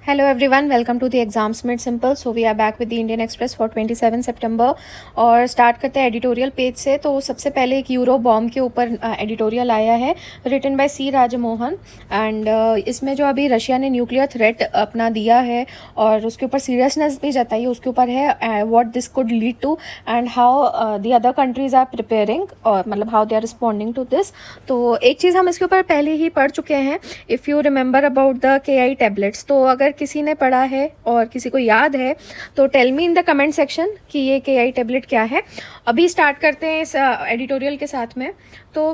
Hello everyone, welcome to the Exams Made Simple. So we are back with the Indian Express for 27 सितंबर और start करते हैं editorial page से। तो सबसे पहले एक यूरो बॉम्ब के ऊपर एडिटोरियल आया है written by C Rajamohan and इसमें जो अभी रशिया ने न्यूक्लियर थ्रेट अपना दिया है और उसके ऊपर सीरियसनेस भी जताई है, उसके ऊपर है what this could lead to and how the other countries are preparing और मतलब how they are responding to this. तो एक चीज़ हम इसके ऊपर पहले ही पढ़ चुके हैं, if you remember about the KI tablets. तो अगर किसी ने पढ़ा है और किसी को याद है तो tell me in the comment section कि ये KI टैबलेट क्या है। अभी स्टार्ट करते हैं इस एडिटोरियल के साथ में। तो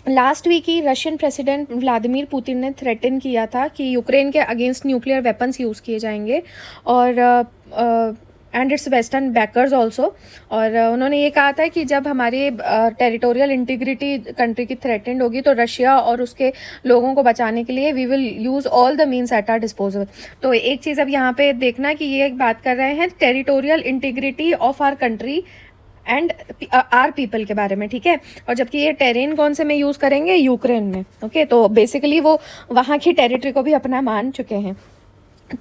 लास्ट वीक ही रशियन प्रेसिडेंट व्लादिमीर पुतिन ने थ्रेटन किया था कि यूक्रेन के अगेंस्ट न्यूक्लियर वेपन्स यूज़ किए जाएंगे और and it's western bakers also. और उन्होंने ये कहा था कि जब हमारी टेरिटोरियल इंटीग्रिटी कंट्री की थ्रेटेंड होगी तो रशिया और उसके लोगों को बचाने के लिए we will use all the means at our disposal. तो एक चीज़ अब यहाँ पे देखना कि ये बात कर रहे हैं territorial integrity of our country and our people के बारे में, ठीक है। और जबकि ये टेरेन कौन से में यूज़ करेंगे, यूक्रेन में, ओके। तो बेसिकली वो वहाँ की टेरिटरी को भी अपना मान चुके हैं।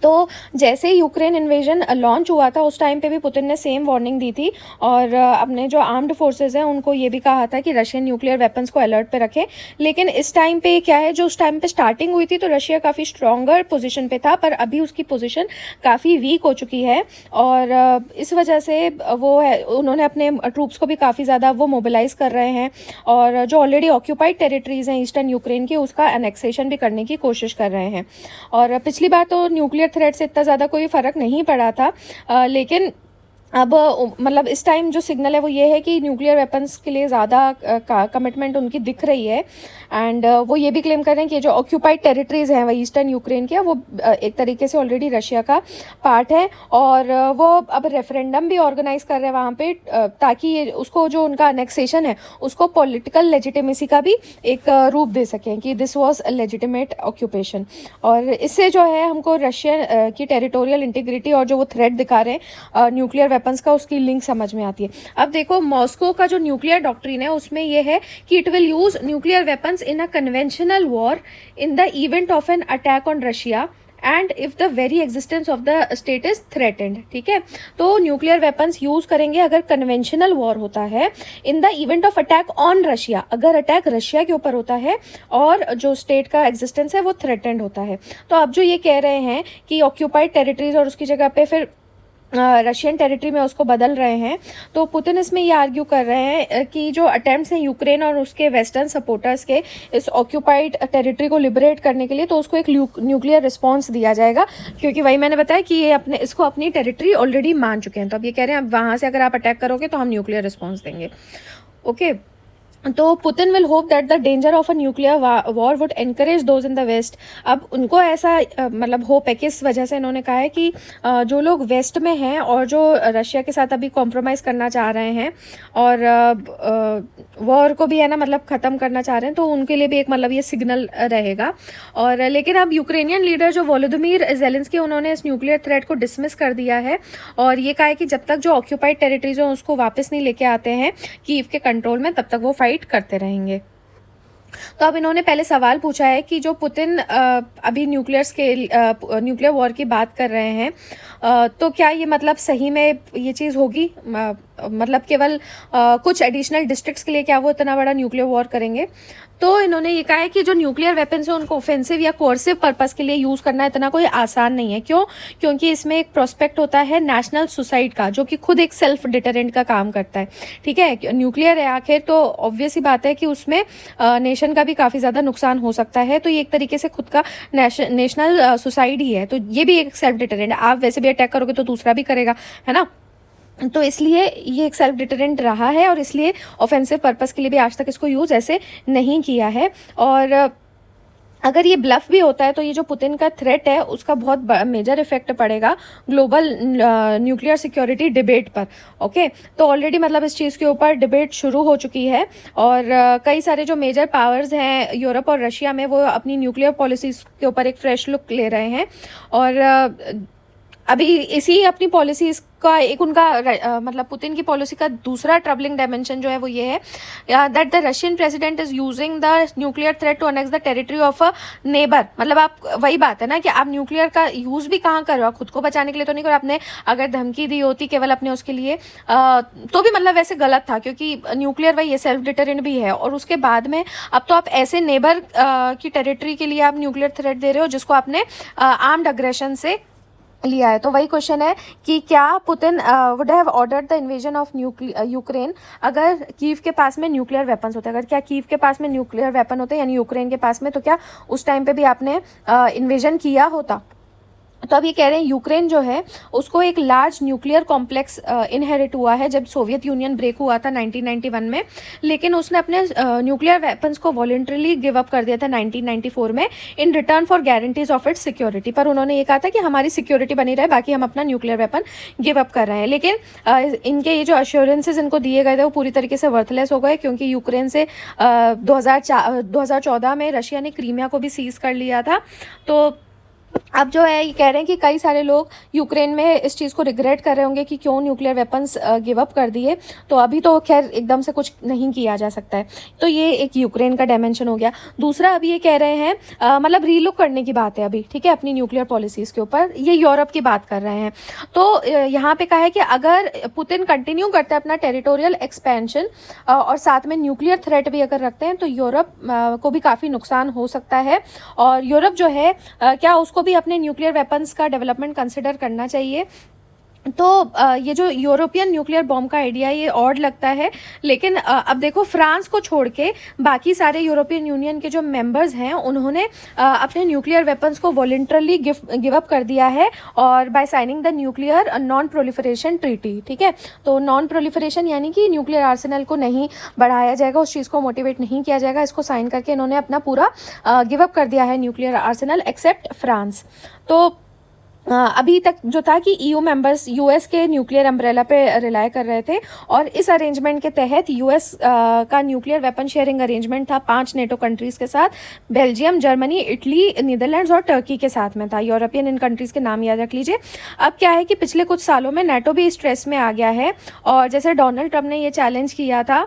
तो जैसे ही यूक्रेन इन्वेजन लॉन्च हुआ था उस टाइम पे भी पुतिन ने सेम वार्निंग दी थी और अपने जो आर्म्ड फोर्सेस हैं उनको ये भी कहा था कि रशियन न्यूक्लियर वेपन्स को अलर्ट पे रखें। लेकिन इस टाइम पे क्या है, जो उस टाइम पे स्टार्टिंग हुई थी तो रशिया काफ़ी स्ट्रॉन्गर पोजीशन पे था, पर अभी उसकी पोजीशन काफ़ी वीक हो चुकी है और इस वजह से वो है उन्होंने अपने ट्रूप्स को भी काफ़ी ज़्यादा वो मोबिलाइज कर रहे हैं और जो ऑलरेडी ऑक्यूपाइड टेरिटरीज हैं ईस्टर्न यूक्रेन की उसका एनेक्सेशन भी करने की कोशिश कर रहे हैं। और पिछली बार तो न्यूक्लियर थ्रेट से इतना ज़्यादा कोई फ़र्क नहीं पड़ा था, लेकिन अब मतलब इस टाइम जो सिग्नल है वो ये है कि न्यूक्लियर वेपन्स के लिए ज़्यादा कमिटमेंट उनकी दिख रही है एंड वो ये भी क्लेम कर रहे हैं कि जो ऑक्यूपाइड टेरिटरीज़ हैं वही ईस्टर्न यूक्रेन के, वो एक तरीके से ऑलरेडी रशिया का पार्ट है और वो अब रेफरेंडम भी ऑर्गेनाइज कर रहे हैं वहाँ पे ताकि ये उसको जो उनका अनेक्सेशन है उसको पॉलिटिकल लेजिटिमेसी का भी एक रूप दे सकें कि दिस वॉज लेजिटिमेट ऑक्यूपेशन। और इससे जो है हमको रशिया की टेरिटोरियल इंटीग्रिटी और जो वो थ्रेट दिखा रहे हैं न्यूक्लियर वेपन्स का, उसकी लिंक समझ में आती है। अब देखो मॉस्को का जो न्यूक्लियर डॉक्ट्रिन है उसमें ये है कि it will use nuclear weapons in a conventional war in the event of an attack on Russia and if the very existence of the state is threatened, ठीक है। तो न्यूक्लियर वेपन्स यूज करेंगे अगर कन्वेंशनल वॉर होता है in the event of attack on Russia, अगर attack Russia के ऊपर होता है और जो स्टेट का एग्जिस्टेंस है वो थ्रेटेंड होता है। तो अब जो ये कह रहे हैं कि ऑक्यूपाइड टेरिटरीज और उसकी जगह पे फिर रशियन टेरिटरी में उसको बदल रहे हैं, तो पुतिन इसमें ये आर्ग्यू कर रहे हैं कि जो अटेम्प्ट्स हैं यूक्रेन और उसके वेस्टर्न सपोर्टर्स के इस ऑक्यूपाइड टेरिटरी को लिबरेट करने के लिए, तो उसको एक न्यूक्लियर रिस्पॉन्स दिया जाएगा, क्योंकि वही मैंने बताया कि ये इसको अपनी टेरिटरी ऑलरेडी मान चुके हैं। तो अब ये कह रहे हैं अब वहाँ से अगर आप अटैक करोगे तो हम न्यूक्लियर रिस्पॉन्स देंगे, ओके। तो Putin will hope that the danger of a nuclear war would encourage those in the West. अब उनको ऐसा मतलब होप है, किस वजह से इन्होंने कहा है कि जो लोग वेस्ट में हैं और जो रशिया के साथ अभी कॉम्प्रोमाइज़ करना चाह रहे हैं और वॉर को भी है ना मतलब ख़त्म करना चाह रहे हैं, तो उनके लिए भी एक मतलब ये सिग्नल रहेगा। और लेकिन अब यूक्रेनियन लीडर जो वोलोदिमीर ज़ेलेंस्की उन्होंने इस न्यूक्लियर थ्रेट को डिसमिस कर दिया है और ये कहा है कि जब तक जो ऑक्यूपाइड टेरिटरीज हैं उसको वापस नहीं लेके आते हैं कीव के कंट्रोल में, तब तक वो फाइट करते रहेंगे। तो अब इन्होंने पहले सवाल पूछा है कि जो पुतिन अभी न्यूक्लियर वॉर की बात कर रहे हैं, तो क्या ये मतलब सही में ये चीज़ होगी, मतलब केवल कुछ एडिशनल डिस्ट्रिक्ट्स के लिए क्या वो इतना बड़ा न्यूक्लियर वॉर करेंगे। तो इन्होंने ये कहा है कि जो न्यूक्लियर वेपन्स है उनको ऑफेंसिव या कोर्सिव पर्पस के लिए यूज़ करना इतना कोई आसान नहीं है। क्यों? क्योंकि इसमें एक प्रोस्पेक्ट होता है नेशनल सुसाइड का, जो कि खुद एक सेल्फ डिटरेंट का काम करता है, ठीक है। न्यूक्लियर है आखिर, तो ऑब्वियस ही बात है कि उसमें नेशन का भी काफ़ी ज़्यादा नुकसान हो सकता है। तो ये एक तरीके से खुद का नेशनल सुसाइड ही है, तो ये भी एक सेल्फ डिटरेंट है। आप वैसे भी अटैक करोगे तो दूसरा भी करेगा, है ना। तो इसलिए ये एक सेल्फ डिटरेंट रहा है और इसलिए ऑफेंसिव पर्पस के लिए भी आज तक इसको यूज़ ऐसे नहीं किया है। और अगर ये ब्लफ भी होता है तो ये जो पुतिन का थ्रेट है उसका बहुत मेजर इफेक्ट पड़ेगा ग्लोबल न्यूक्लियर सिक्योरिटी डिबेट पर, ओके। तो ऑलरेडी मतलब इस चीज़ के ऊपर डिबेट शुरू हो चुकी है और कई सारे जो मेजर पावर्स हैं यूरोप और रशिया में वो अपनी न्यूक्लियर पॉलिसीज़ के ऊपर एक फ्रेश लुक ले रहे हैं। और अभी इसी अपनी पॉलिसीज का एक उनका मतलब पुतिन की पॉलिसी का दूसरा ट्रबलिंग डायमेंशन जो है वो ये है that the Russian president is using the nuclear threat to annex the territory of a neighbour. मतलब आप वही बात है ना कि आप न्यूक्लियर का यूज भी कहाँ कर रहे हो, खुद को बचाने के लिए तो नहीं कर, आपने अगर धमकी दी होती केवल अपने उसके लिए तो भी मतलब वैसे गलत था, क्योंकि न्यूक्लियर वही सेल्फ डिटरेंट भी है। और उसके बाद में अब तो आप ऐसे नेबर की टेरिटरी के लिए आप न्यूक्लियर थ्रेट दे रहे हो जिसको आपने आर्म्ड अग्रेशन से लिया है। तो वही क्वेश्चन है कि क्या Putin would have ordered the invasion of Ukraine अगर कीव के पास में न्यूक्लियर वेपन्स होते, अगर क्या कीव के पास में न्यूक्लियर वेपन होते यानी यूक्रेन के पास में, तो क्या उस टाइम पे भी आपने इन्वेजन किया होता। तो अब ये कह रहे हैं यूक्रेन जो है उसको एक लार्ज न्यूक्लियर कॉम्प्लेक्स इनहेरिट हुआ है जब सोवियत यूनियन ब्रेक हुआ था 1991 में, लेकिन उसने अपने न्यूक्लियर वेपन्स को वॉलंटरीली गिव अप कर दिया था 1994 में in return for guarantees of its security. पर उन्होंने ये कहा था कि हमारी सिक्योरिटी बनी रहे, बाकी हम अपना न्यूक्लियर वेपन गिव अप कर रहे हैं। लेकिन इनके ये जो अश्योरेंसेज इनको दिए गए थे वो पूरी तरीके से वर्थलेस हो गए, क्योंकि यूक्रेन से 2014 में रशिया ने क्रीमिया को भी सीज कर लिया था। तो अब जो है ये कह रहे हैं कि कई सारे लोग यूक्रेन में इस चीज़ को रिग्रेट कर रहे होंगे कि क्यों न्यूक्लियर वेपन्स गिव अप कर दिए। तो अभी तो खैर एकदम से कुछ नहीं किया जा सकता है। तो ये एक यूक्रेन का डायमेंशन हो गया। दूसरा अभी ये कह रहे हैं मतलब रीलुक करने की बात है अभी, ठीक है, अपनी न्यूक्लियर पॉलिसीज़ के ऊपर। ये यूरोप की बात कर रहे हैं। तो यहाँ पे कहा है कि अगर पुतिन कंटिन्यू करते हैं अपना टेरिटोरियल एक्सपेंशन और साथ में न्यूक्लियर थ्रेट भी अगर रखते हैं तो यूरोप को भी काफ़ी नुकसान हो सकता है। और यूरोप जो है क्या उसको भी अपने न्यूक्लियर वेपन्स का डेवलपमेंट कंसिडर करना चाहिए। तो ये जो यूरोपियन न्यूक्लियर बॉम्ब का आइडिया ये ऑड लगता है, लेकिन अब देखो फ्रांस को छोड़ के बाकी सारे यूरोपियन यूनियन के जो मेंबर्स हैं उन्होंने अपने न्यूक्लियर वेपन्स को वॉलंटरली गिव अप कर दिया है और by signing the nuclear non proliferation treaty. ठीक है, तो नॉन प्रोलिफरेशन यानी कि न्यूक्लियर आर्सेनल को नहीं बढ़ाया जाएगा, उस चीज़ को मोटिवेट नहीं किया जाएगा। इसको साइन करके इन्होंने अपना पूरा गिव अप कर दिया है न्यूक्लियर आर्सेनल एक्सेप्ट फ्रांस। तो अभी तक जो था कि ईयू मेंबर्स यूएस के न्यूक्लियर अम्ब्रेला पे रिलाय कर रहे थे और इस अरेंजमेंट के तहत यूएस का न्यूक्लियर वेपन शेयरिंग अरेंजमेंट था 5 नेटो कंट्रीज के साथ, बेल्जियम, जर्मनी, इटली, नीदरलैंड्स और टर्की के साथ में था। यूरोपियन इन कंट्रीज के नाम याद रख लीजिए। अब क्या है कि पिछले कुछ सालों में नेटो भी स्ट्रेस में आ गया है और जैसे डोनाल्ड ट्रंप ने ये चैलेंज किया था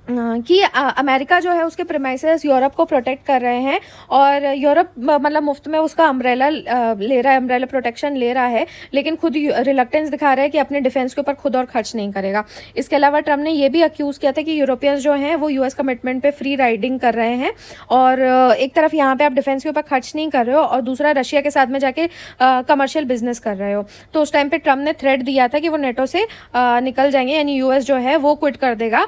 कि अमेरिका जो है उसके प्रेमाइसेस यूरोप को प्रोटेक्ट कर रहे हैं और यूरोप मतलब मुफ्त में उसका अम्ब्रेला ले रहा है, अम्ब्रेला प्रोटेक्शन ले रहा है, लेकिन खुद रिलक्टेंस दिखा रहा है कि अपने डिफेंस के ऊपर खुद और खर्च नहीं करेगा। इसके अलावा ट्रम्प ने यह भी अक्यूज़ किया था कि यूरोपियंस जो हैं वो यूएस कमिटमेंट पे फ्री राइडिंग कर रहे हैं और एक तरफ यहाँ पे आप डिफेंस के ऊपर खर्च नहीं कर रहे हो और दूसरा रशिया के साथ में जाके कमर्शियल बिजनेस कर रहे हो। तो उस टाइम पे ट्रम्प ने थ्रेट दिया था कि वो नेटो से निकल जाएंगे, यानी यूएस जो है वो क्विट कर देगा,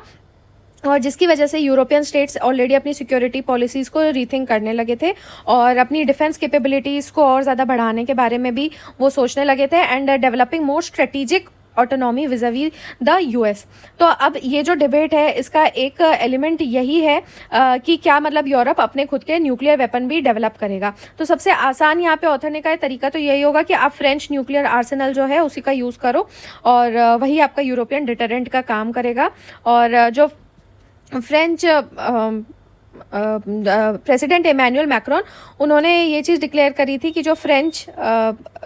और जिसकी वजह से यूरोपियन स्टेट्स ऑलरेडी अपनी सिक्योरिटी पॉलिसीज़ को रीथिंक करने लगे थे और अपनी डिफेंस कैपेबिलिटीज़ को और ज़्यादा बढ़ाने के बारे में भी वो सोचने लगे थे and developing more strategic autonomy vis-a-vis the US. तो अब ये जो डिबेट है इसका एक एलिमेंट यही है कि क्या मतलब यूरोप अपने खुद के न्यूक्लियर वेपन भी डेवलप करेगा। तो सबसे आसान यहाँ पे ऑथर ने का तरीका तो यही होगा कि आप फ्रेंच न्यूक्लियर आर्सेनल जो है उसी का यूज़ करो और वही आपका यूरोपियन डिटरेंट का काम करेगा। और जो फ्रेंच प्रेसिडेंट इमैनुअल मैक्रोन उन्होंने ये चीज़ डिक्लेयर करी थी कि जो फ्रेंच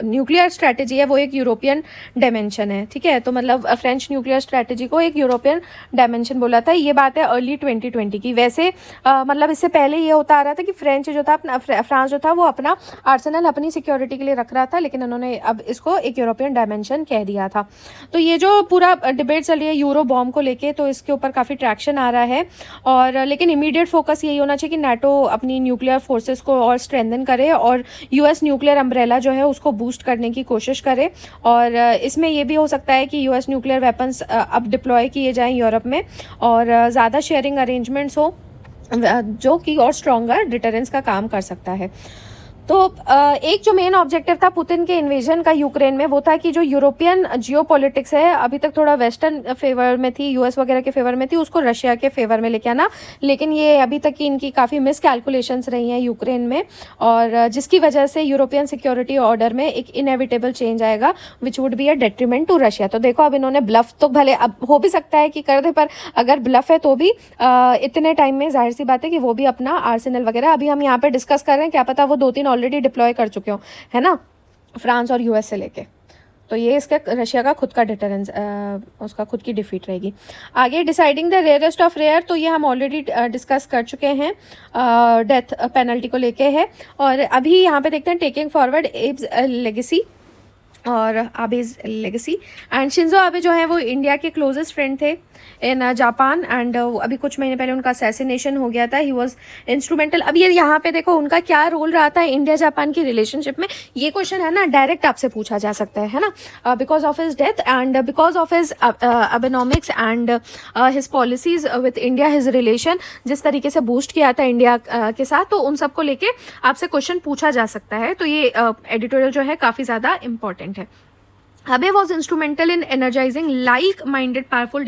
न्यूक्लियर स्ट्रैटेजी है वो एक यूरोपियन डायमेंशन है। ठीक है, तो मतलब फ्रेंच न्यूक्लियर स्ट्रैटेजी को एक यूरोपियन डायमेंशन बोला था। ये बात है अर्ली 2020 की। वैसे मतलब इससे पहले ये होता आ रहा था कि फ्रेंच जो था अपना फ्रांस जो था वो अपना आर्सेनल अपनी सिक्योरिटी के लिए रख रहा था, लेकिन उन्होंने अब इसको एक यूरोपियन डायमेंशन कह दिया था। तो ये जो पूरा डिबेट चल रही है यूरो बॉम्ब को लेके, तो इसके ऊपर काफ़ी ट्रैक्शन आ रहा है और लेकिन इमीडिएट फोकस यही होना चाहिए कि नाटो अपनी न्यूक्लियर फोर्सेस को और स्ट्रेंथन करे और यूएस न्यूक्लियर अम्ब्रेला जो है उसको बूस्ट करने की कोशिश करे। और इसमें यह भी हो सकता है कि यूएस न्यूक्लियर वेपन्स अब डिप्लॉय किए जाएं यूरोप में और ज़्यादा शेयरिंग अरेंजमेंट्स हो जो कि और स्ट्रॉन्गर डिटरेंस का काम कर सकता है। तो एक जो मेन ऑब्जेक्टिव था पुतिन के इन्वेजन का यूक्रेन में वो था कि जो यूरोपियन जियोपॉलिटिक्स है अभी तक थोड़ा वेस्टर्न फेवर में थी, यूएस वगैरह के फेवर में थी, उसको रशिया के फेवर में लेके आना। लेकिन ये अभी तक की इनकी काफ़ी मिस कैलकुलेशंस रही हैं यूक्रेन में और जिसकी वजह से यूरोपियन सिक्योरिटी ऑर्डर में एक इनएविटेबल चेंज आएगा which would be a detriment to Russia. तो देखो अब इन्होंने ब्लफ तो भले अब हो भी सकता है कि कर दे, पर अगर ब्लफ है तो भी इतने टाइम में जाहिर सी बात है कि वो भी अपना आर्सेनल वगैरह अभी हम यहाँ पे डिस्कस कर रहे हैं, क्या पता वो 2-3 ऑलरेडी डिप्लॉय कर चुके हो, है ना। फ्रांस और यूएस से लेके। तो ये इसका रशिया का खुद का डिटरेंस, उसका खुद की डिफीट रहेगी। आगे deciding the rarest of rare, तो ये हम ऑलरेडी डिस्कस कर चुके हैं, डेथ पेनल्टी को लेके है। और अभी यहाँ पे देखते हैं टेकिंग फॉरवर्ड एब्स लेगेसी और आबेज लेगेसी। एंड शिंजो आबे जो है वो इंडिया के क्लोजेस्ट फ्रेंड थे इन जापान, एंड अभी कुछ महीने पहले उनका असैसिनेशन हो गया था। He was instrumental. अब ये यहाँ पे देखो उनका क्या रोल रहा था इंडिया जापान की रिलेशनशिप में, ये क्वेश्चन है ना डायरेक्ट आपसे पूछा जा सकता है ना। Because of his death and because of his Abenomics and his policies with India, his relation जिस तरीके से बूस्ट किया था इंडिया के साथ, तो उन सबको लेके आपसे क्वेश्चन पूछा जा सकता है। तो ये एडिटोरियल जो है काफ़ी ज़्यादा इंपॉर्टेंट है। Abe was instrumental in energizing like-minded powerful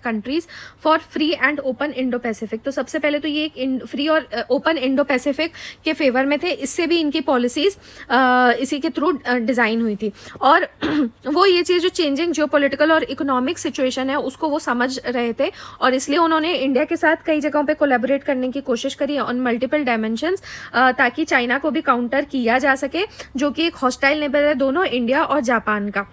countries for free and open Indo-Pacific। तो सबसे पहले तो ये एक फ्री और ओपन इंडो पैसिफिक के फेवर में थे। इससे भी इनकी पॉलिसीज इसी के थ्रू डिज़ाइन हुई थी। और वो ये चीज़ जो चेंजिंग जियोपॉलिटिकल और इकोनॉमिक सिचुएशन है उसको वो समझ रहे थे, और इसलिए उन्होंने इंडिया के साथ कई जगहों पे कोलैबोरेट करने की कोशिश करी ऑन मल्टीपल डायमेंशंस, ताकि चाइना को भी काउंटर किया जा सके, जो कि एक हॉस्टाइल नेबर है दोनों इंडिया और जापान का।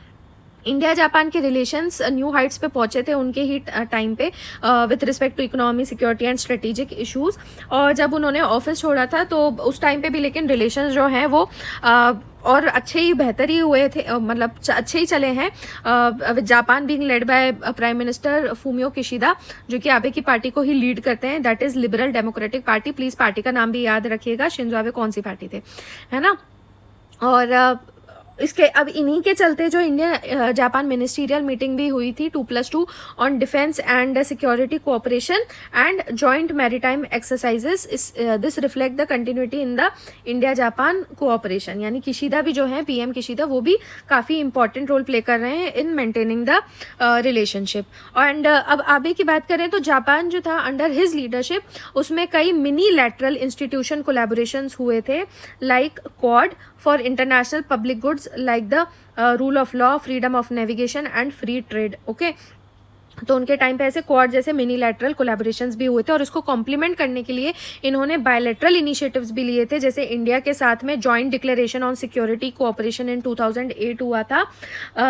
इंडिया जापान के रिलेशंस न्यू हाइट्स पे पहुंचे थे उनके ही टाइम पे with respect to economy, security and strategic issues. और जब उन्होंने ऑफिस छोड़ा था तो उस टाइम पे भी लेकिन रिलेशंस जो हैं वो और अच्छे ही बेहतर ही हुए थे, मतलब अच्छे ही चले हैं। Japan being led by prime minister Fumio Kishida, जो कि आबे की पार्टी को ही लीड करते हैं, that is liberal democratic party. Please party का नाम भी याद रखिएगा, शिंजो आबे कौन सी पार्टी थे, है ना। और इसके अब इन्हीं के चलते जो इंडिया जापान मिनिस्ट्रियल मीटिंग भी हुई थी 2+2 on defence and security cooperation and joint maritime exercises. This reflect the continuity in the India Japan cooperation. यानी किशिदा भी जो है, पीएम किशिदा, वो भी काफ़ी इंपॉर्टेंट रोल प्ले कर रहे हैं in maintaining the relationship. And अब आबे की बात करें तो जापान जो था अंडर हिज लीडरशिप उसमें कई मिनी लैटरल इंस्टीट्यूशन कोलैबोरेशंस हुए थे, like quad for international public goods like the rule of law, freedom of navigation and free trade। okay, तो उनके टाइम पे ऐसे क्वाड जैसे मिनी लैटरल कोलैबोरेशंस भी हुए थे, और इसको कॉम्प्लीमेंट करने के लिए इन्होंने बायलैटरल इनिशिएटिव्स भी लिए थे, जैसे इंडिया के साथ में joint declaration on security cooperation इन 2008 हुआ था।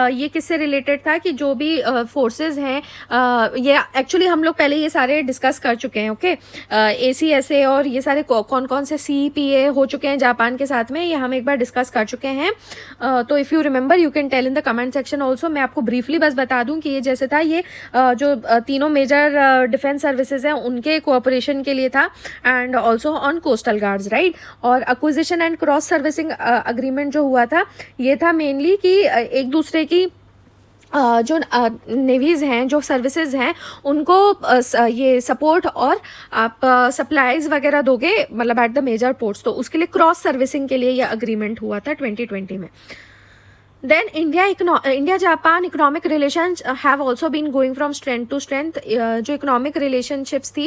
ये किससे रिलेटेड था कि जो भी फोर्सेस हैं, ये एक्चुअली हम लोग पहले ये सारे डिस्कस कर चुके हैं। ओके, ACSA और ये सारे कौन कौन से CEPA हो चुके हैं जापान के साथ में, ये हम एक बार डिस्कस कर चुके हैं। तो if you remember you can tell in the comment section also. मैं आपको ब्रीफली बस बता दूं कि ये जैसे था, ये जो तीनों मेजर डिफेंस सर्विसेज हैं उनके कोऑपरेशन के लिए था, and also on coastal guards, right. और acquisition and cross servicing agreement जो हुआ था, ये था मेनली कि एक दूसरे की जो नेवीज़ हैं, जो सर्विसेज हैं, उनको ये सपोर्ट और आप सप्लाईज वगैरह दोगे, मतलब एट द मेजर पोर्ट्स, तो उसके लिए क्रॉस सर्विसिंग के लिए ये अग्रीमेंट हुआ था 2020 में। Then India Japan economic relations have also been going from strength to strength। जो इकोनॉमिक रिलेशनशिप्स थी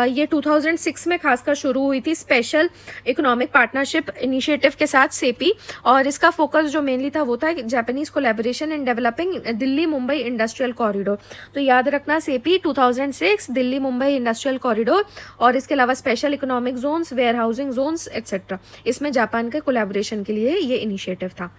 ये 2006 में खासकर शुरू हुई थी स्पेशल इकोनॉमिक पार्टनरशिप इनिशिएटिव के साथ, सेपी। और इसका फोकस जो मेनली था वो था Japanese collaboration in developing Delhi Mumbai industrial corridor. तो याद रखना, CEPA 2006 Delhi Mumbai industrial corridor, और इसके अलावा special economic zones, warehousing zones etcetera, इसमें जापान के कोलैबोरेशन के लिए ये इनिशिएटिव था।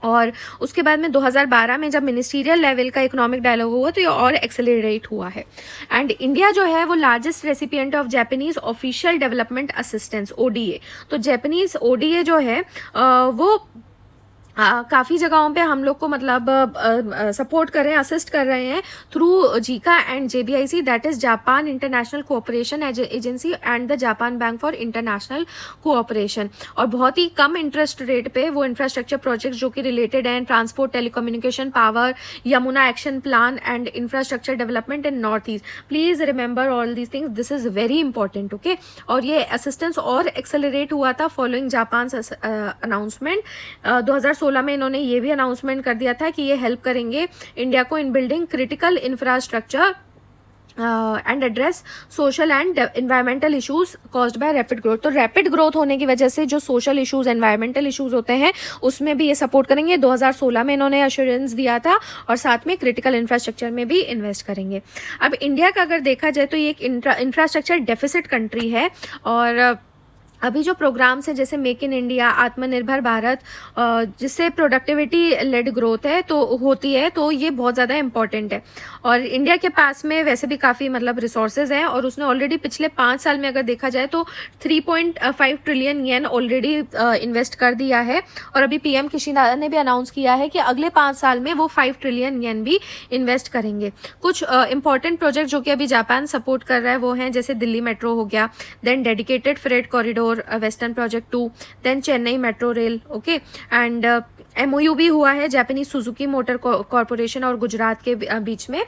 और उसके बाद में 2012 में जब मिनिस्ट्रियल लेवल का इकोनॉमिक डायलॉग हुआ तो ये और एक्सेलरेट हुआ है। एंड इंडिया जो है वो largest recipient of Japanese official development assistance, ODA। तो जापानीज ODA जो है वो काफ़ी जगहों पे हम लोग को मतलब सपोर्ट कर रहे हैं, असिस्ट कर रहे हैं through Zika and JBIC, that is Japan international cooperation agency and the Japan bank for international cooperation. और बहुत ही कम इंटरेस्ट रेट पे वो इंफ्रास्ट्रक्चर प्रोजेक्ट्स जो कि रिलेटेड हैं transport, telecommunication, power, Yamuna action plan and infrastructure development in north east. Please remember all these things, this is very important. Okay, और ये assistance और एक्सेलरेट हुआ था फॉलोइंग जापान अनाउंसमेंट। 2016 में इन्होंने ये भी अनाउंसमेंट कर दिया था कि ये हेल्प करेंगे इंडिया को इन building critical infrastructure and address social and environmental issues caused by rapid growth. तो रैपिड ग्रोथ होने की वजह से जो सोशल इश्यूज, एनवायरमेंटल इश्यूज होते हैं उसमें भी ये सपोर्ट करेंगे। 2016 में इन्होंने एश्योरेंस दिया था, और साथ में क्रिटिकल इंफ्रास्ट्रक्चर में भी इन्वेस्ट करेंगे। अब इंडिया का अगर देखा जाए तो ये एक इंफ्रास्ट्रक्चर डेफिसिट कंट्री है, और अभी जो प्रोग्राम्स हैं जैसे मेक इन इंडिया, आत्मनिर्भर भारत, जिससे प्रोडक्टिविटी लेड ग्रोथ है तो होती है, तो ये बहुत ज़्यादा इंपॉर्टेंट है। और इंडिया के पास में वैसे भी काफ़ी मतलब रिसोर्सेज हैं, और उसने ऑलरेडी पिछले 5 साल में अगर देखा जाए तो 3.5 ट्रिलियन येन ऑलरेडी इन्वेस्ट कर दिया है। और अभी पीएम किशिदा ने भी अनाउंस किया है कि अगले 5 साल में वो 5 ट्रिलियन येन भी इन्वेस्ट करेंगे। कुछ इंपॉर्टेंट प्रोजेक्ट जो कि अभी जापान सपोर्ट कर रहा है वो हैं जैसे दिल्ली मेट्रो हो गया, then dedicated freight corridor western project 2, then Chennai metro rail, okay. And MOU भी हुआ है जापानीज सुजुकी मोटर कॉरपोरेशन और गुजरात के बीच में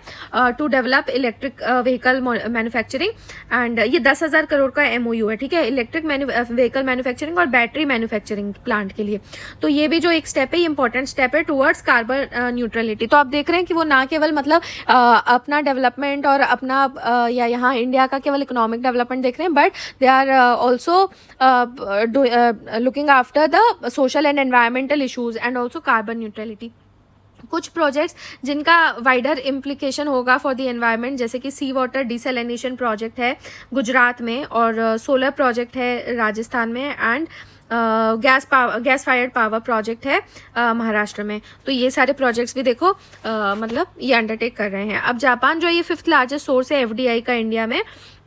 to develop electric vehicle manufacturing. And ये 10,000 करोड़ का MOU है, ठीक है, इलेक्ट्रिक व्हीकल मैन्युफैक्चरिंग और बैटरी मैन्युफैक्चरिंग प्लांट के लिए। तो ये भी जो एक स्टेप है, ये इंपॉर्टेंट स्टेप है टुवर्ड्स कार्बन न्यूट्रलिटी। तो आप देख रहे हैं कि वो ना केवल मतलब अपना डेवलपमेंट और अपना या यहाँ इंडिया का केवल इकोनॉमिक डेवलपमेंट देख रहे हैं, but they are also looking after the social and environmental issues and also carbon neutrality. कुछ प्रोजेक्ट्स जिनका वाइडर इम्प्लीकेशन होगा फॉर द एनवायरनमेंट, जैसे कि सी वाटर डिसैलिनेशन प्रोजेक्ट है गुजरात में, और सोलर प्रोजेक्ट है राजस्थान में, and gas fired power project है महाराष्ट्र में। तो ये सारे प्रोजेक्ट्स भी देखो मतलब ये अंडरटेक कर रहे हैं। अब जापान जो है ये 5th लार्जेस्ट सोर्स है FDI का इंडिया में,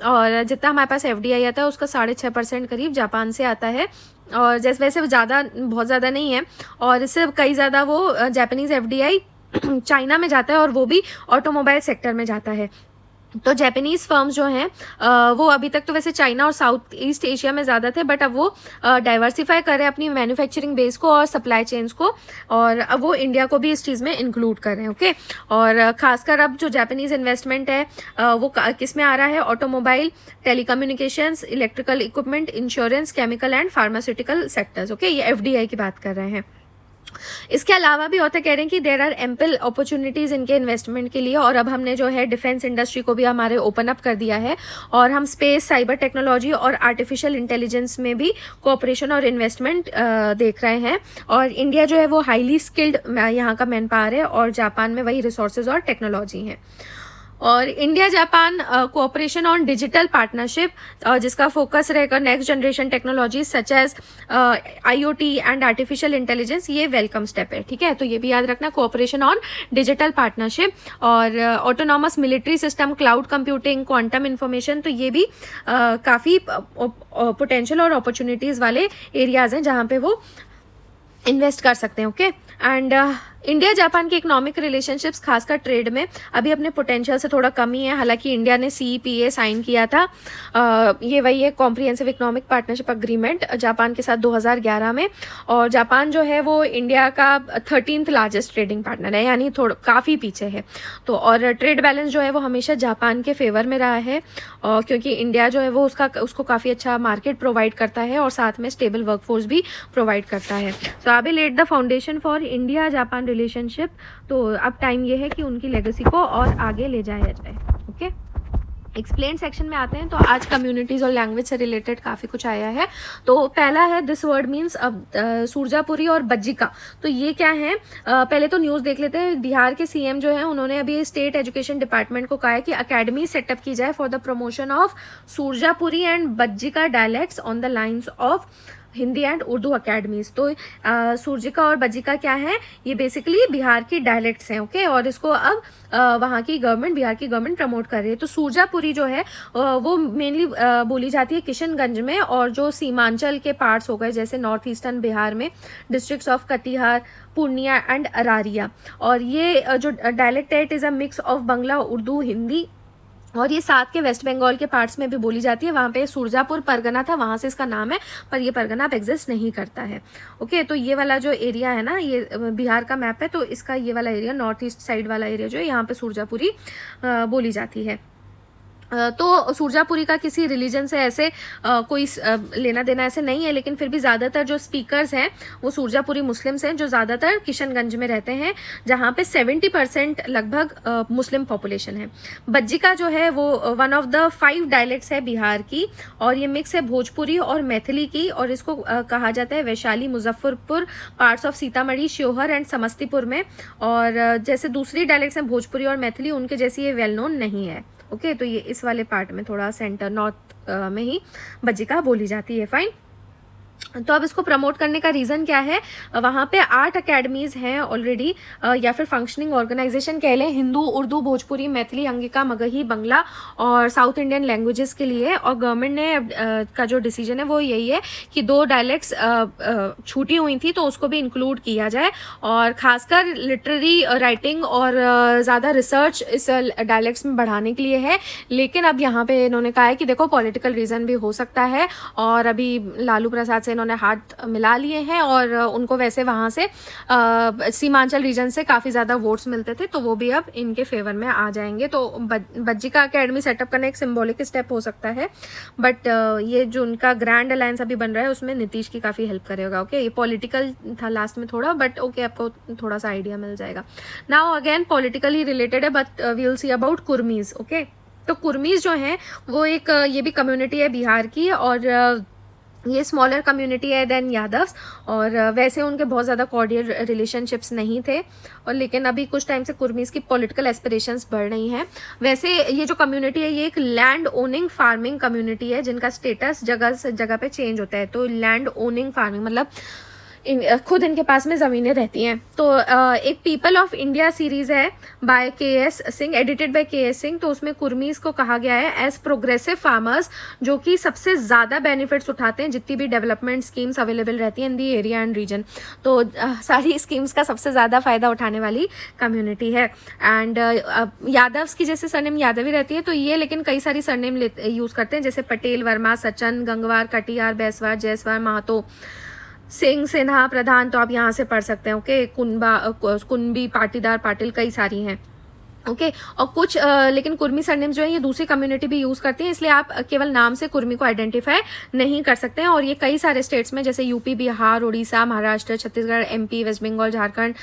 और जितना हमारे पास FDI आता है उसका 6.5% करीब जापान से आता है। और जैसे वैसे ज़्यादा बहुत ज़्यादा नहीं है, और इससे कई ज़्यादा वो जापानीज FDI चाइना में जाता है, और वो भी ऑटोमोबाइल सेक्टर में जाता है। तो जापानीज फर्म्स जो हैं वो अभी तक तो वैसे चाइना और साउथ ईस्ट एशिया में ज़्यादा थे, बट अब वो डाइवर्सिफाई कर रहे हैं अपनी मैन्युफैक्चरिंग बेस को और सप्लाई चेन्स को, और अब वो इंडिया को भी इस चीज़ में इंक्लूड कर रहे हैं, ओके। और खासकर अब जो जापानीज इन्वेस्टमेंट है वो किस में आ रहा है, automobile, telecommunications, electrical equipment, insurance, chemical and pharmaceutical sectors, okay. ये FDI की बात कर रहे हैं। इसके अलावा भी ऑथर कह रहे हैं कि देयर आर एम्पल अपॉर्चुनिटीज इनके इन्वेस्टमेंट के लिए, और अब हमने जो है डिफेंस इंडस्ट्री को भी हमारे ओपन अप कर दिया है, और हम स्पेस, साइबर टेक्नोलॉजी और आर्टिफिशियल इंटेलिजेंस में भी कोऑपरेशन और इन्वेस्टमेंट देख रहे हैं। और इंडिया जो है वो हाईली स्किल्ड यहाँ का मैन पावर है, और जापान में वही रिसोर्सेज और टेक्नोलॉजी है। और India Japan cooperation on digital partnership, जिसका फोकस रहेगा next generation technologies such as IoT and artificial intelligence, ये वेलकम स्टेप है, ठीक है। तो ये भी याद रखना, कोऑपरेशन ऑन डिजिटल पार्टनरशिप, और autonomous military system, cloud computing, quantum information, तो ये भी काफ़ी पोटेंशियल और अपॉर्चुनिटीज़ वाले एरियाज हैं जहाँ पे वो इन्वेस्ट कर सकते हैं, ओके। एंड इंडिया जापान के इकोनॉमिक रिलेशनशिप्स खासकर ट्रेड में अभी अपने पोटेंशियल से थोड़ा कम ही है। हालांकि इंडिया ने CEPA साइन किया था, ये वही है comprehensive economic partnership agreement Japan के साथ 2011 में, और जापान जो है वो इंडिया का 13th लार्जेस्ट ट्रेडिंग पार्टनर है, यानी थोड़ा काफ़ी पीछे है। तो और ट्रेड बैलेंस जो है वो हमेशा जापान के फेवर में रहा है, क्योंकि इंडिया जो है वो उसको काफ़ी अच्छा मार्केट प्रोवाइड करता है, और साथ में स्टेबल वर्कफोर्स भी प्रोवाइड करता है। So I will lay the foundation for India Japan relationship. तो अब टाइम ये है कि उनकी लेगेसी को और आगे ले जाया जाए, ओके। एक्सप्लेन सेक्शन में आते हैं। तो आज कम्युनिटीज और लैंग्वेज से रिलेटेड काफ़ी कुछ आया है। तो पहला है दिस वर्ड मीन्स सुरजापुरी और बज्जिका। तो ये क्या है, पहले तो न्यूज़ देख लेते हैं। बिहार के CM जो है उन्होंने अभी स्टेट एजुकेशन डिपार्टमेंट को कहा है कि अकेडमी सेटअप की जाए for the promotion of Surjapuri and Bajjika dialects on the lines of Hindi and Urdu academies. तो सुरजिका और बज्जिका क्या है, ये बेसिकली बिहार की डायलेक्ट्स हैं, ओके। और इसको अब वहाँ की गवर्नमेंट, बिहार की गवर्नमेंट प्रमोट कर रही है। तो सुरजापुरी जो है वो मेनली बोली जाती है किशनगंज में, और जो सीमांचल के पार्ट्स हो गए जैसे नॉर्थ ईस्टर्न बिहार में districts of Katihar, Purnia and Araria. और ये जो डायलेक्ट है it is a mix of Bangla, Urdu, Hindi, और ये साथ के वेस्ट बंगाल के पार्ट्स में भी बोली जाती है। वहाँ पे सुरजापुर परगना था, वहाँ से इसका नाम है, पर ये परगना अब एग्जिस्ट नहीं करता है, ओके। तो ये वाला जो एरिया है ना, ये बिहार का मैप है, तो इसका ये वाला एरिया नॉर्थ ईस्ट साइड वाला एरिया जो है यहाँ पे सुरजापुरी बोली जाती है। तो सुरजापुरी का किसी रिलीजन से ऐसे कोई लेना देना ऐसे नहीं है, लेकिन फिर भी ज़्यादातर जो स्पीकर्स हैं वो सुरजापुरी मुस्लिम्स हैं, जो ज़्यादातर किशनगंज में रहते हैं, जहाँ पे 70% लगभग मुस्लिम पॉपुलेशन है। बज्जिका जो है वो वन ऑफ द 5 डायलेक्ट्स है बिहार की, और ये मिक्स है भोजपुरी और मैथिली की, और इसको कहा जाता है Vaishali, Muzaffarpur, parts of Sitamarhi, Sheohar and Samastipur में। और जैसे दूसरी डायलेक्ट्स हैं भोजपुरी और मैथिली, उनके जैसी ये वेल नोन नहीं है, ओके। तो ये इस वाले पार्ट में थोड़ा सेंटर नॉर्थ में ही बज्जिका बोली जाती है, फाइन। तो अब इसको प्रमोट करने का रीज़न क्या है, वहाँ पे 8 अकेडमीज़ हैं ऑलरेडी, या फिर फंक्शनिंग ऑर्गेनाइजेशन कह लें, हिंदू, उर्दू, भोजपुरी, मैथिली, अंगिका, मगही, बंगला और साउथ इंडियन लैंग्वेजेस के लिए। और गवर्नमेंट ने का जो डिसीजन है वो यही है कि 2 डायलेक्ट्स छूटी हुई थी तो उसको भी इंक्लूड किया जाए, और खासकर लिटरेरी राइटिंग और ज़्यादा रिसर्च इस डायलेक्ट्स में बढ़ाने के लिए है। लेकिन अब यहाँ पे इन्होंने कहा है कि देखो पॉलिटिकल रीज़न भी हो सकता है, और अभी लालू प्रसाद से उन्होंने हाथ मिला लिए हैं, और उनको वैसे वहाँ से सीमांचल रीजन से काफ़ी ज़्यादा वोट्स मिलते थे, तो वो भी अब इनके फेवर में आ जाएंगे। तो बज्जिका अकेडमी सेटअप करना एक सिंबॉलिक स्टेप हो सकता है, बट ये जो उनका ग्रैंड अलायंस अभी बन रहा है उसमें नीतीश की काफ़ी हेल्प करेगा। ओके, ये पॉलिटिकल था लास्ट में थोड़ा, बट ओके आपको थोड़ा सा आइडिया मिल जाएगा। नाउ अगेन पॉलिटिकली रिलेटेड है, but we will see about Kurmis. Okay, तो कुर्मीज जो हैं वो एक ये भी कम्युनिटी है बिहार की, और ये स्मॉलर कम्युनिटी है देन यादव्स, और वैसे उनके बहुत ज़्यादा कॉर्डियल रिलेशनशिप्स नहीं थे, और लेकिन अभी कुछ टाइम से कुर्मीज़ की पॉलिटिकल एस्पिरेशंस बढ़ रही हैं। वैसे ये जो कम्युनिटी है ये एक लैंड ओनिंग फार्मिंग कम्युनिटी है, जिनका स्टेटस जगह से जगह पे चेंज होता है। तो लैंड ओनिंग फार्मिंग मतलब खुद इनके पास में ज़मीनें रहती हैं। तो एक पीपल ऑफ इंडिया सीरीज़ है by K S. Singh, edited by K S. Singh. तो उसमें कुर्मीज़ को कहा गया है एज प्रोग्रेसिव फार्मर्स, जो कि सबसे ज़्यादा बेनिफिट्स उठाते हैं जितनी भी डेवलपमेंट स्कीम्स अवेलेबल रहती हैं इन दी एरिया एंड रीजन। तो सारी स्कीम्स का सबसे ज़्यादा फ़ायदा उठाने वाली कम्युनिटी है। एंड यादव्स की जैसे सरनेम यादव ही रहती है, तो ये लेकिन कई सारी सरनेम यूज़ करते हैं, जैसे पटेल, वर्मा, सचन, गंगवार, कटियार, बैसवार, जयसवार, महतो, सिंह, सिन्हा, प्रधान। तो आप यहाँ से पढ़ सकते हैं। ओके, कुंबी, पाटीदार, पाटिल, कई सारी हैं। ओके, और कुछ लेकिन कुर्मी सरनेम्स जो है ये दूसरी कम्युनिटी भी यूज़ करती हैं, इसलिए आप केवल नाम से कुर्मी को आइडेंटिफाई नहीं कर सकते हैं। और ये कई सारे स्टेट्स में जैसे UP, Bihar, Orissa, Maharashtra, Chhattisgarh, MP, West Bengal, Jharkhand.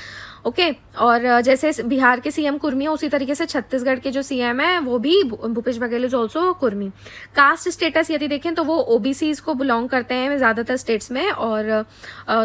Okay, और जैसे बिहार के सीएम कुर्मी है उसी तरीके से छत्तीसगढ़ के जो सीएम है वो भी Bhupesh Baghel is also Kurmi. Caste status यदि देखें तो वो ओबीसीज को बिलोंग करते हैं ज़्यादातर स्टेट्स में, और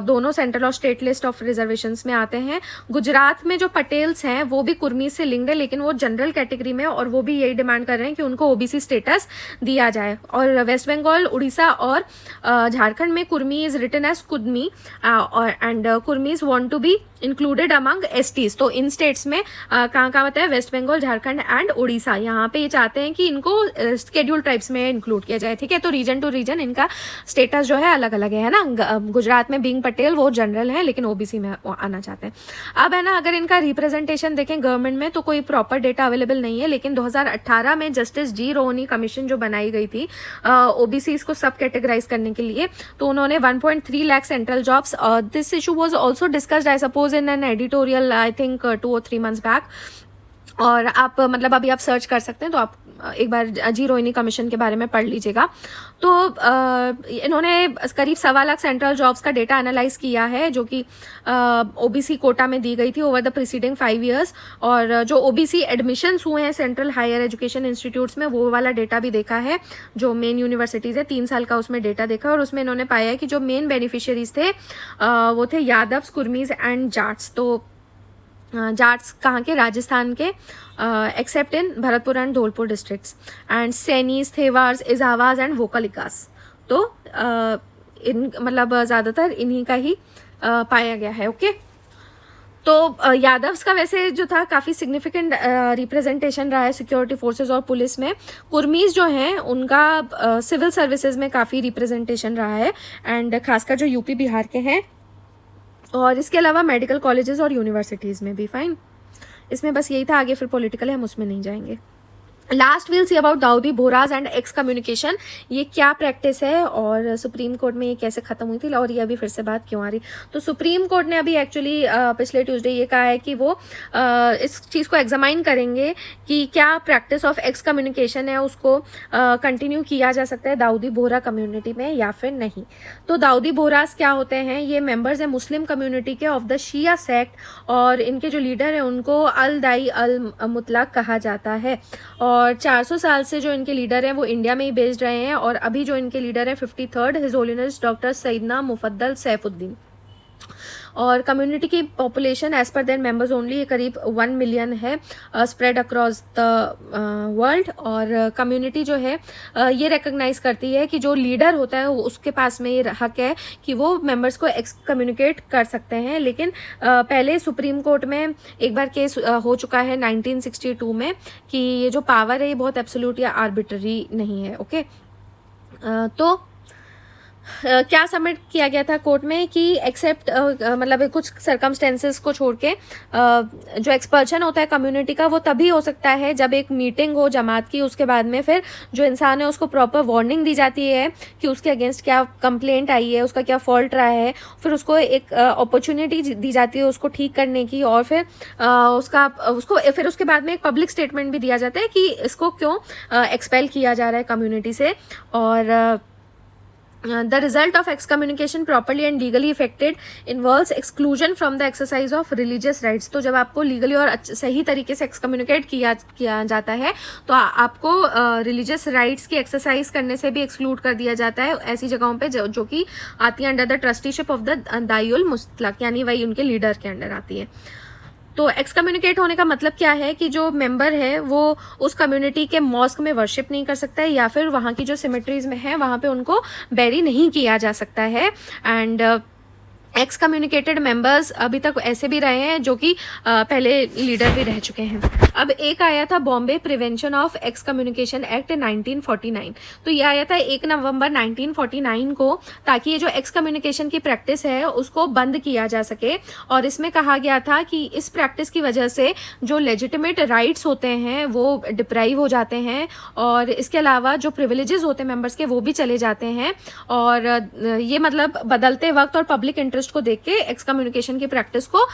दोनों सेंट्रल और स्टेट लिस्ट ऑफ रिजर्वेशंस में आते हैं। गुजरात में जो पटेल्स हैं वो भी कुर्मी से लिंक्ड है, लेकिन वो जनरल कैटेगरी में, और वो भी यही डिमांड कर रहे हैं कि उनको ओबीसी स्टेटस दिया जाए। और वेस्ट बंगाल, उड़ीसा और झारखंड में Kurmi is written as Kurmi, और and Kurmis want to be included among STs. तो इन स्टेट्स में कहाँ कहाँ बताया, वेस्ट बंगाल, झारखंड एंड उड़ीसा, यहाँ पे ये चाहते हैं कि इनको शेड्यूल ट्राइब्स में इंक्लूड किया जाए। ठीक है, तो रीजन टू रीजन इनका स्टेटस जो है अलग अलग है ना। गुजरात में बीइंग पटेल वो जनरल है, लेकिन ओबीसी में आना चाहते हैं। अब है ना, अगर इनका रिप्रेजेंटेशन देखें गवर्नमेंट में तो कोई प्रॉपर डेटा अवेलेबल नहीं है, लेकिन 2018 में जस्टिस जी रोहनी कमीशन जो बनाई गई थी ओबीसी को सब कैटेगराइज करने के लिए, तो उन्होंने 1.3 lakh central jobs, this issue was also discussed I suppose in an editorial I think 2 or 3 months back. और आप मतलब अभी आप सर्च कर सकते हैं, तो आप एक बार जी रोहिणी कमीशन के बारे में पढ़ लीजिएगा। तो इन्होंने करीब 1.25 लाख सेंट्रल जॉब्स का डेटा एनालाइज किया है, जो कि ओबीसी कोटा में दी गई थी ओवर द प्रीसीडिंग 5 years। और जो ओबीसी एडमिशन्स हुए हैं सेंट्रल हायर एजुकेशन इंस्टीट्यूट्स में, वो वाला डेटा भी देखा है, जो मेन यूनिवर्सिटीज़ है, 3 साल का उसमें डेटा देखा। और उसमें इन्होंने पाया है कि जो मेन बेनिफिशियरीज थे वो थे यादव्स, कुर्मीज एंड जाट्स। तो जाट्स कहाँ के, राजस्थान के, except in Bharatpur and Dholpur districts, and Sainis, Thevars, Ezhavas and Vokkaligas. तो इन मतलब ज़्यादातर इन्हीं का ही पाया गया है। ओके, तो यादव्स का वैसे जो था काफ़ी सिग्निफिकेंट रिप्रेजेंटेशन रहा है सिक्योरिटी फोर्सेस और पुलिस में। कुर्मीज जो हैं उनका सिविल सर्विसेज में काफ़ी रिप्रेजेंटेशन रहा है, एंड खासकर जो यूपी बिहार के हैं, और इसके अलावा मेडिकल कॉलेजेस और यूनिवर्सिटीज़ में भी। फाइन, इसमें बस यही था, आगे फिर पॉलिटिकल है, हम उसमें नहीं जाएंगे। Last will see about Dawoodi Bohras and excommunication. ये क्या प्रैक्टिस है और सुप्रीम कोर्ट में ये कैसे खत्म हुई थी, और ये अभी फिर से बात क्यों आ रही। तो सुप्रीम कोर्ट ने अभी एक्चुअली पिछले ट्यूसडे ये कहा है कि वो इस चीज़ को एग्जामाइन करेंगे कि क्या प्रैक्टिस ऑफ एक्स कम्युनिकेशन है उसको कंटिन्यू किया जा सकता है दाऊदी बोहरा कम्युनिटी में या फिर नहीं। तो दाऊदी बोहराज क्या होते हैं, ये मेंबर्स हैं मुस्लिम कम्युनिटी के ऑफ द शिया सेक्ट, और इनके जो लीडर हैं उनको अल दाई अल मुतलक कहा जाता है। और 400 साल से जो इनके लीडर हैं वो इंडिया में ही बेस्ड रहे हैं, और अभी जो इनके लीडर हैं 53rd his holiness doctor Syedna Mufaddal Saifuddin. और कम्युनिटी की population as per their members only करीब 1 मिलियन है स्प्रेड अक्रॉस द वर्ल्ड। और कम्युनिटी जो है ये रिकग्नाइज करती है कि जो लीडर होता है उसके पास में ये हक है कि वो मेंबर्स को एक्सकम्युनिकेट कर सकते हैं। लेकिन पहले सुप्रीम कोर्ट में एक बार केस हो चुका है 1962 में कि ये जो पावर है ये बहुत एब्सोल्यूट या आर्बिट्ररी नहीं है। ओके, तो क्या सबमिट किया गया था कोर्ट में कि एक्सेप्ट मतलब कुछ सर्कमस्टेंसेस को छोड़ के जो एक्सपल्शन होता है कम्युनिटी का वो तभी हो सकता है जब एक मीटिंग हो जमात की, उसके बाद में फिर जो इंसान है उसको प्रॉपर वार्निंग दी जाती है कि उसके अगेंस्ट क्या कंप्लेंट आई है, उसका क्या फॉल्ट रहा है, फिर उसको एक अपॉर्चुनिटी दी जाती है उसको ठीक करने की, और फिर फिर उसके बाद में एक पब्लिक स्टेटमेंट भी दिया जाता है कि इसको क्यों एक्सपेल किया जा रहा है कम्युनिटी से। और the result of excommunication properly and legally effected involves exclusion from the exercise of religious rights। तो जब आपको लीगली और सही तरीके से एक्सकम्युनिकेट किया जाता है तो आपको रिलीजियस राइट्स की एक्सरसाइज करने से भी एक्सक्लूड कर दिया जाता है ऐसी जगहों पे जो कि आती है under the trusteeship of the दायुल मुस्तलक, यानी वही उनके लीडर के अंडर आती है। तो एक्सकम्युनिकेट होने का मतलब क्या है कि जो मेंबर है वो उस कम्युनिटी के मॉस्क में वर्शिप नहीं कर सकता है या फिर वहाँ की जो सिमेट्रीज में है वहाँ पे उनको बैरी नहीं किया जा सकता है। एंड एक्स कम्युनिकेटेड मेंबर्स अभी तक ऐसे भी रहे हैं जो कि पहले लीडर भी रह चुके हैं। अब एक आया था Bombay prevention of x communication act 1949। तो ये आया था 1 नवंबर 1949 को, ताकि ये जो एक्स कम्युनिकेशन की प्रैक्टिस है उसको बंद किया जा सके। और इसमें कहा गया था कि इस प्रैक्टिस की वजह से जो लेजिटिमेट राइट्स होते हैं वो डिप्राइव हो जाते हैं, और इसके अलावा जो प्रिविलेजेस होते हैं मेंबर्स के वो भी चले जाते हैं। और ये मतलब बदलते वक्त और पब्लिक इंटरेस्ट को देख के एक्स कम्युनिकेशन की प्रैक्टिस को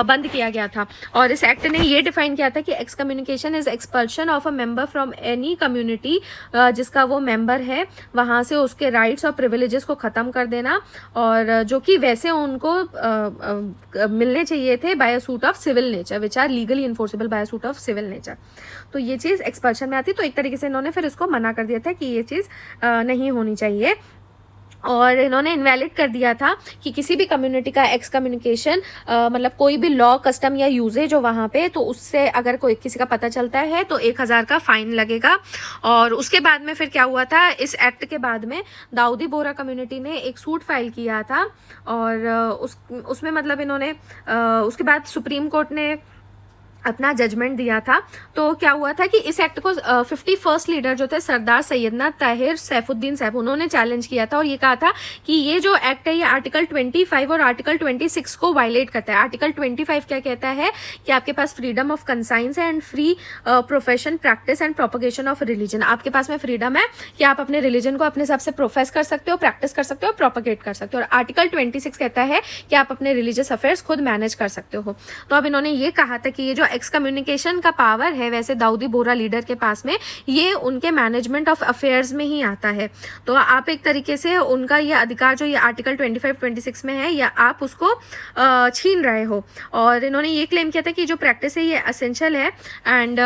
बंद किया गया था। और इस एक्ट ने ये डिफाइन किया था कि x communication is expulsion of a member from any community जिसका वो मेंबर है, वहां से उसके राइट्स और प्रिविलेजेस को खत्म कर देना, और जो कि वैसे उनको मिलने चाहिए थे by suit of civil nature which are legally enforceable by suit of civil nature. तो ये चीज एक्सपल्शन में आती। तो एक तरीके से इन्होंने फिर इसको मना कर दिया था कि ये चीज नहीं होनी चाहिए, और इन्होंने इनवैलिड कर दिया था कि किसी भी कम्युनिटी का एक्स कम्युनिकेशन मतलब कोई भी लॉ कस्टम या यूजेज हो वहाँ पे, तो उससे अगर कोई किसी का पता चलता है तो 1000 का फाइन लगेगा। और उसके बाद में फिर क्या हुआ था, इस एक्ट के बाद में दाऊदी बोरा कम्युनिटी ने एक सूट फाइल किया था, और उसमें मतलब इन्होंने उसके बाद सुप्रीम कोर्ट ने अपना जजमेंट दिया था। तो क्या हुआ था कि इस एक्ट को 51st लीडर जो थे सरदार सैयदना ताहिर सैफुद्दीन साहब, उन्होंने चैलेंज किया था और ये कहा था कि ये जो एक्ट है ये आर्टिकल 25 और आर्टिकल 26 को वायलेट करता है। आर्टिकल 25 क्या कहता है कि आपके पास फ्रीडम ऑफ कंसाइंस है and free profession practice and propagation of religion. आपके पास में फ्रीडम है कि आप अपने रिलीजन को अपने हिसाब से प्रोफेस कर सकते हो, प्रैक्टिस कर सकते हो, प्रोपगेट कर सकते हो। और आर्टिकल 26 कहता है कि आप अपने रिलीजियस अफेयर्स खुद मैनेज कर सकते हो। तो अब इन्होंने ये कहा था कि ये जो एक्स कम्युनिकेशन का पावर है वैसे दाऊदी बोरा लीडर के पास में, ये उनके मैनेजमेंट ऑफ अफेयर्स में ही आता है। तो आप एक तरीके से उनका ये अधिकार जो ये आर्टिकल 25-26 में है या आप उसको छीन रहे हो। और इन्होंने ये क्लेम किया था कि जो प्रैक्टिस है ये असेंशियल है। एंड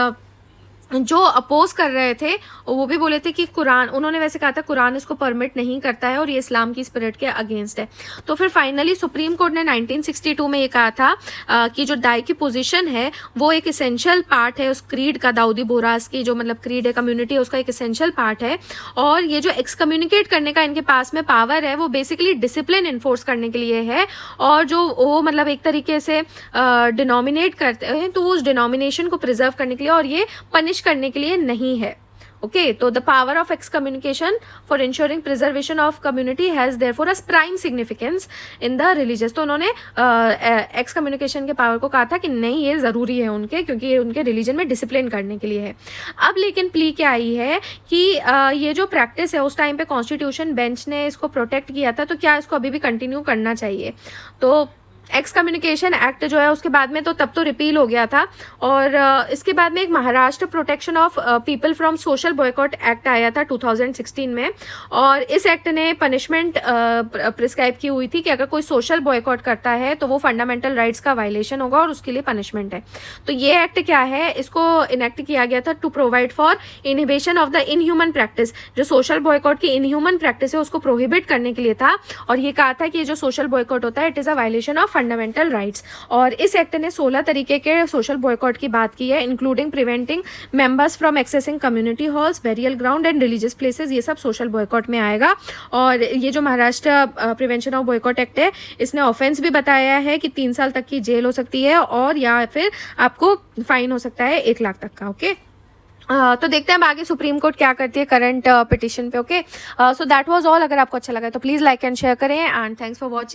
जो अपोज कर रहे थे वो भी बोले थे कि कुरान, उन्होंने वैसे कहा था कुरान इसको परमिट नहीं करता है और ये इस्लाम की स्पिरिट के अगेंस्ट है। तो फिर फाइनली सुप्रीम कोर्ट ने 1962 में ये कहा था कि जो दाई की पोजीशन है वो एक इसेंशियल पार्ट है उस क्रीड का, दाऊदी बोरास की जो मतलब क्रीड है, कम्युनिटी है, उसका एक इसेंशियल पार्ट है। और ये जो एक्सकम्युनिकेट करने का इनके पास में पावर है वो बेसिकली डिसिप्लिन इन्फोर्स करने के लिए है, और जो वो मतलब एक तरीके से डिनोमिनेट करते हैं तो उस डिनोमिनेशन को प्रिजर्व करने के लिए और ये पनिश करने के लिए नहीं है। ओके, तो the power of x communication for ensuring preservation of community has therefore a prime significance in the religious. तो उन्होंने एक्स कम्युनिकेशन के पावर को कहा था कि नहीं ये जरूरी है उनके, क्योंकि ये उनके रिलीजन में डिसिप्लिन करने के लिए है। अब लेकिन प्ली क्या आई है कि ये जो प्रैक्टिस है उस टाइम पे कॉन्स्टिट्यूशन बेंच ने इसको प्रोटेक्ट किया था, तो क्या इसको अभी भी कंटिन्यू करना चाहिए। तो एक्स कम्युनिकेशन एक्ट जो है उसके बाद में तो तब तो रिपील हो गया था, और इसके बाद में एक Maharashtra protection of people from social boycott act आया था 2016 में। और इस एक्ट ने पनिशमेंट प्रिस्क्राइब की हुई थी कि अगर कोई सोशल बॉयकॉट करता है तो वो फंडामेंटल राइट्स का वायलेशन होगा और उसके लिए पनिशमेंट है। तो ये एक्ट क्या है, इसको इनेक्ट किया गया था to provide for inhibition of the inhuman practice. जो सोशल बॉयकॉट की इनह्यूमन प्रैक्टिस है उसको प्रोहिबिट करने के लिए था, और ये कहा था कि ये जो सोशल बॉयकॉट होता है it is a violation of fundamental rights. और इस एक्ट ने 16 तरीके के सोशल बॉयकॉट की बात की है, including preventing members from accessing community halls, burial ground and religious places, ये सब सोशल बॉयकॉट में आएगा। और ये जो Maharashtra prevention of boycott act है, इसने ऑफेंस भी बताया है कि 3 साल तक की जेल हो सकती है और या फिर आपको फाइन हो सकता है 1 लाख तक का। ओके, तो देखते हैं अब आगे सुप्रीम कोर्ट क्या करती है करंट पिटिशन पे। Okay, so that was all. अगर आपको अच्छा लगा तो प्लीज लाइक एंड शेयर करें एंड थैंक्स फॉर वॉचिंग।